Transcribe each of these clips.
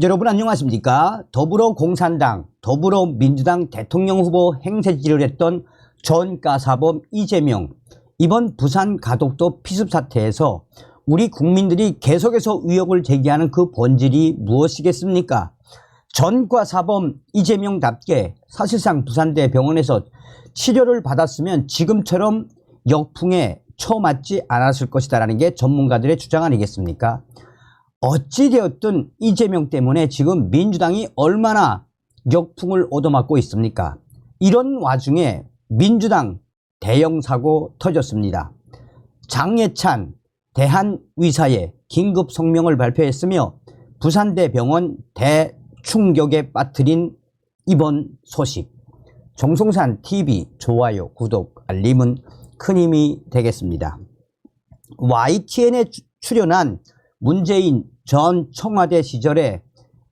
여러분 안녕하십니까? 더불어공산당, 더불어민주당 대통령 후보 행세지를 했던 전가사범 이재명, 이번 부산 가덕도 피습 사태에서 우리 국민들이 계속해서 의혹을 제기하는 그 본질이 무엇이겠습니까? 전과사범 이재명답게 사실상 부산대 병원에서 치료를 받았으면 지금처럼 역풍에 처맞지 않았을 것이다라는 게 전문가들의 주장 아니겠습니까? 어찌되었든 이재명 때문에 지금 민주당이 얼마나 역풍을 얻어맞고 있습니까? 이런 와중에 민주당 대형 사고 터졌습니다. 장예찬 대한의사에 긴급 성명을 발표했으며 부산대병원 대충격에 빠뜨린 이번 소식. 정성산 TV 좋아요, 구독, 알림은 큰 힘이 되겠습니다. YTN에 출연한 문재인 전 청와대 시절에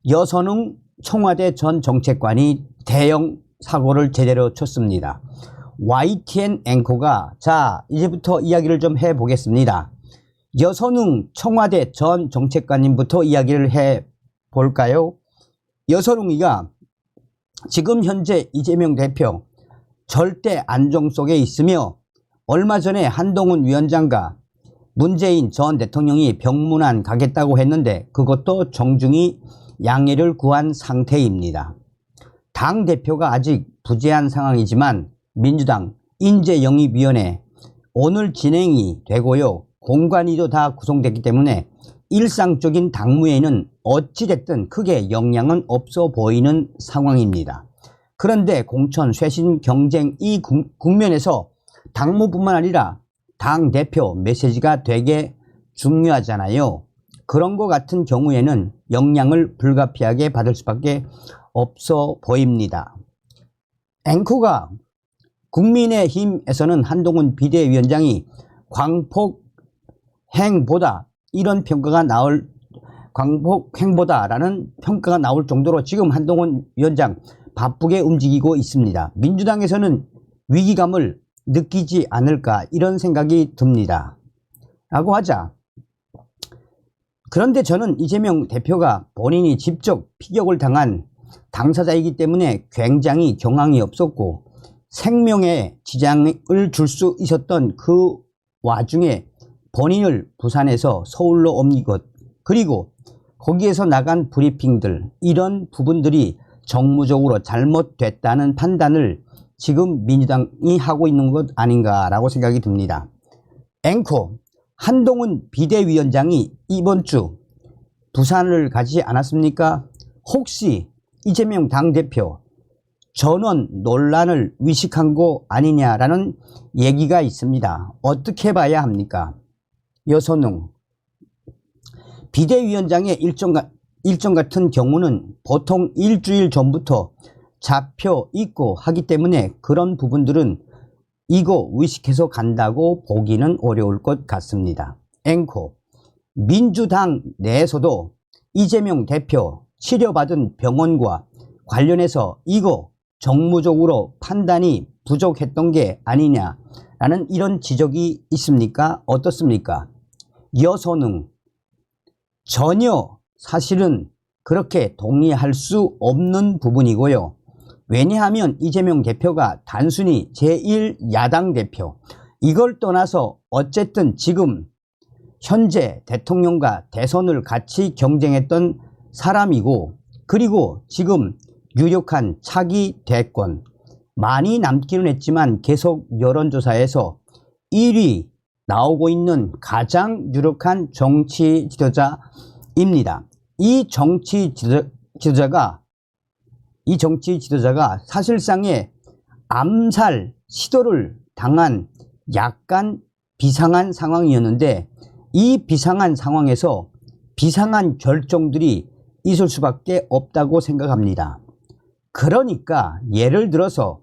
여선웅 청와대 전 정책관이 대형 사고를 제대로 쳤습니다. YTN 앵커가 자 이제부터 이야기를 좀 해보겠습니다. 여선웅 청와대 전 정책관님부터 이야기를 해볼까요? 여선웅이가 지금 현재 이재명 대표 절대 안정 속에 있으며 얼마 전에 한동훈 위원장과 문재인 전 대통령이 병문안 가겠다고 했는데 그것도 정중히 양해를 구한 상태입니다. 당대표가 아직 부재한 상황이지만 민주당 인재영입위원회 오늘 진행이 되고요. 공관위도 다 구성됐기 때문에 일상적인 당무에는 어찌됐든 크게 영향은 없어 보이는 상황입니다. 그런데 공천, 쇄신, 경쟁 이 국면에서 당무뿐만 아니라 당대표 메시지가 되게 중요하잖아요. 그런 것 같은 경우에는 영향을 불가피하게 받을 수밖에 없어 보입니다. 앵커가 국민의힘에서는 한동훈 비대위원장이 광폭행보다 이런 평가가 나올 광폭행보다라는 평가가 나올 정도로 지금 한동훈 위원장 바쁘게 움직이고 있습니다. 민주당에서는 위기감을 느끼지 않을까 이런 생각이 듭니다. 라고 하자. 그런데 저는 이재명 대표가 본인이 직접 피격을 당한 당사자이기 때문에 굉장히 경황이 없었고 생명에 지장을 줄 수 있었던 그 와중에 본인을 부산에서 서울로 옮긴 것 그리고 거기에서 나간 브리핑들 이런 부분들이 정무적으로 잘못됐다는 판단을 지금 민주당이 하고 있는 것 아닌가라고 생각이 듭니다. 앵커 한동훈 비대위원장이 이번 주 부산을 가지 않았습니까? 혹시 이재명 당대표 전원 논란을 위식한 거 아니냐라는 얘기가 있습니다. 어떻게 봐야 합니까? 여선웅 비대위원장의 일정 같은 경우는 보통 일주일 전부터 잡혀 있고 하기 때문에 그런 부분들은 이거 의식해서 간다고 보기는 어려울 것 같습니다. 앵커 민주당 내에서도 이재명 대표 치료받은 병원과 관련해서 이거 정무적으로 판단이 부족했던 게 아니냐라는 이런 지적이 있습니까? 어떻습니까? 여선웅 전혀 사실은 그렇게 동의할 수 없는 부분이고요. 왜냐하면 이재명 대표가 단순히 제1야당 대표 이걸 떠나서 어쨌든 지금 현재 대통령과 대선을 같이 경쟁했던 사람이고 그리고 지금 유력한 차기 대권 많이 남기는 했지만 계속 여론조사에서 1위 나오고 있는 가장 유력한 정치 지도자입니다. 이 정치 지도자가 사실상의 암살 시도를 당한 약간 비상한 상황이었는데 이 비상한 상황에서 비상한 결정들이 있을 수밖에 없다고 생각합니다. 그러니까 예를 들어서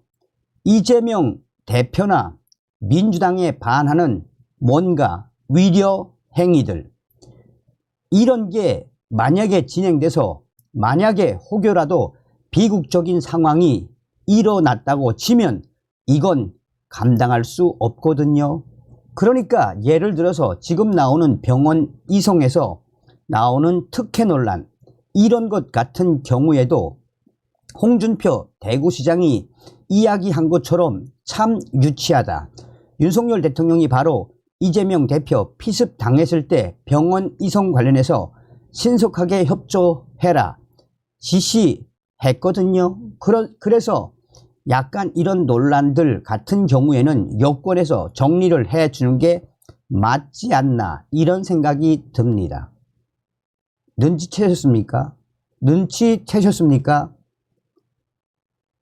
이재명 대표나 민주당에 반하는 뭔가 위려 행위들 이런 게 만약에 진행돼서 만약에 혹여라도 비극적인 상황이 일어났다고 치면 이건 감당할 수 없거든요. 그러니까 예를 들어서 지금 나오는 병원 이송에서 나오는 특혜 논란 이런 것 같은 경우에도 홍준표 대구시장이 이야기한 것처럼 참 유치하다. 윤석열 대통령이 바로 이재명 대표 피습 당했을 때 병원 이송 관련해서 신속하게 협조해라 지시했거든요. 그래서 약간 이런 논란들 같은 경우에는 여권에서 정리를 해주는 게 맞지 않나 이런 생각이 듭니다. 눈치채셨습니까? 눈치채셨습니까?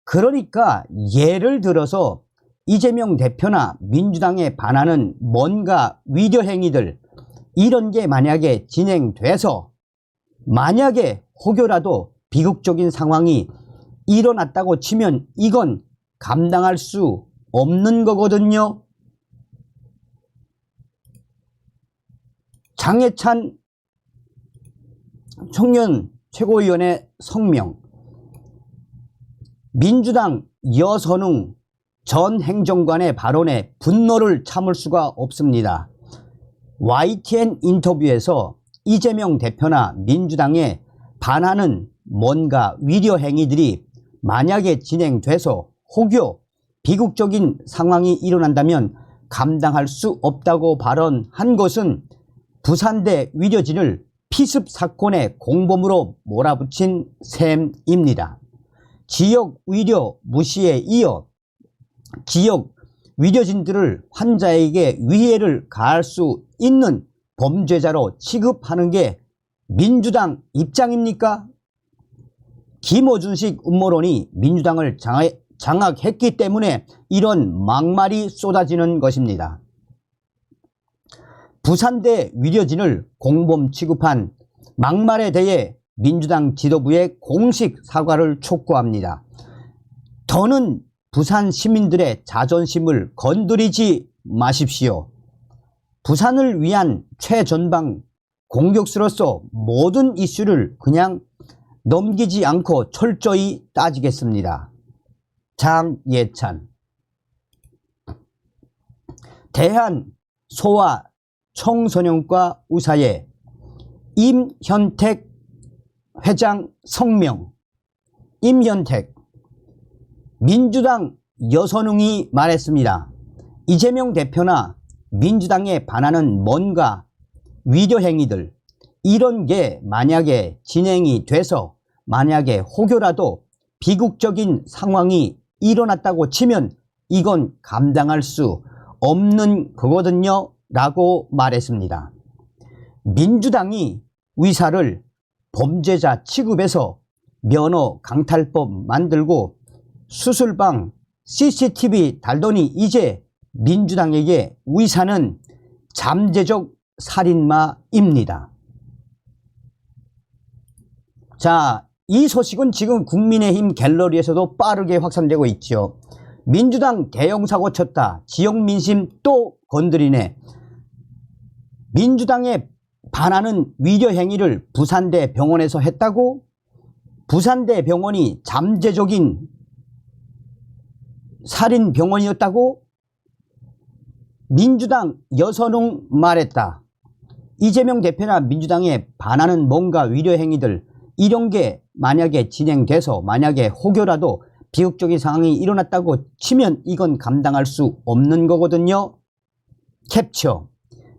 그러니까 예를 들어서 이재명 대표나 민주당에 반하는 뭔가 위려 행위들 이런 게 만약에 진행돼서 만약에 혹여라도 비극적인 상황이 일어났다고 치면 이건 감당할 수 없는 거거든요. 장해찬 청년 최고위원회 성명, 민주당 여선웅 전 행정관의 발언에 분노를 참을 수가 없습니다. YTN 인터뷰에서 이재명 대표나 민주당에 반하는 뭔가 위려 행위들이 만약에 진행돼서 혹여 비극적인 상황이 일어난다면 감당할 수 없다고 발언한 것은 부산대 위려진을 피습 사건의 공범으로 몰아붙인 셈입니다. 지역 위려 무시에 이어 지역 위려진들을 환자에게 위해를 가할 수 있는 범죄자로 취급하는 게 민주당 입장입니까? 김어준식 음모론이 민주당을 장악했기 때문에 이런 막말이 쏟아지는 것입니다. 부산대 위려진을 공범 취급한 막말에 대해 민주당 지도부의 공식 사과를 촉구합니다. 더는 부산 시민들의 자존심을 건드리지 마십시오. 부산을 위한 최전방 공격수로서 모든 이슈를 그냥 넘기지 않고 철저히 따지겠습니다. 장예찬. 대한 소아 청소년과 의사회 임현택 회장 성명. 임현택 민주당 여선웅이 말했습니다. 이재명 대표나 민주당에 반하는 뭔가 위려 행위들 이런 게 만약에 진행이 돼서 만약에 혹여라도 비극적인 상황이 일어났다고 치면 이건 감당할 수 없는 거거든요 라고 말했습니다. 민주당이 의사를 범죄자 취급해서 면허 강탈법 만들고 수술방 CCTV 달더니 이제 민주당에게 의사는 잠재적 살인마입니다. 자, 이 소식은 지금 국민의힘 갤러리에서도 빠르게 확산되고 있죠. 민주당 대형 사고 쳤다. 지역 민심 또 건드리네. 민주당에 반하는 위려 행위를 부산대 병원에서 했다고? 부산대 병원이 잠재적인 살인 병원이었다고? 민주당 여선웅 말했다. 이재명 대표나 민주당에 반하는 뭔가 위려 행위들 이런 게 만약에 진행돼서 만약에 혹여라도 비극적인 상황이 일어났다고 치면 이건 감당할 수 없는 거거든요. 캡처.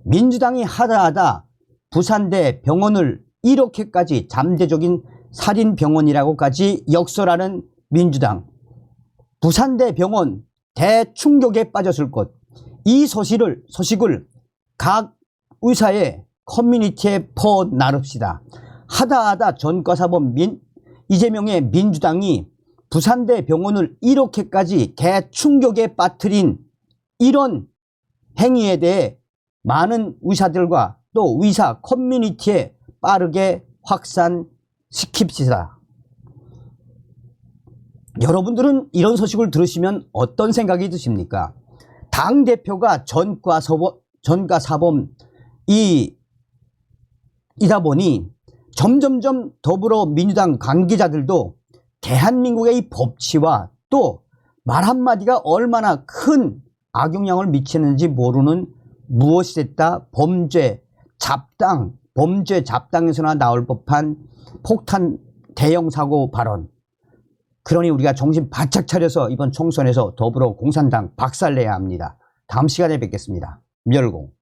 민주당이 하다하다 부산대 병원을 이렇게까지 잠재적인 살인병원이라고까지 역설하는 민주당. 부산대 병원 대충격에 빠졌을 것. 이 소식을 각 의사의 커뮤니티에 퍼나릅시다. 하다하다 전과사범 이재명의 민주당이 부산대 병원을 이렇게까지 대충격에 빠뜨린 이런 행위에 대해 많은 의사들과 또 의사 커뮤니티에 빠르게 확산시킵시다. 여러분들은 이런 소식을 들으시면 어떤 생각이 드십니까? 당대표가 전과사범이다 보니 점점점 더불어민주당 관계자들도 대한민국의 이 법치와 또 말 한마디가 얼마나 큰 악영향을 미치는지 모르는 무엇이 됐다 범죄 잡당에서나 나올 법한 폭탄 대형 사고 발언. 그러니 우리가 정신 바짝 차려서 이번 총선에서 더불어 공산당 박살내야 합니다. 다음 시간에 뵙겠습니다. 멸공.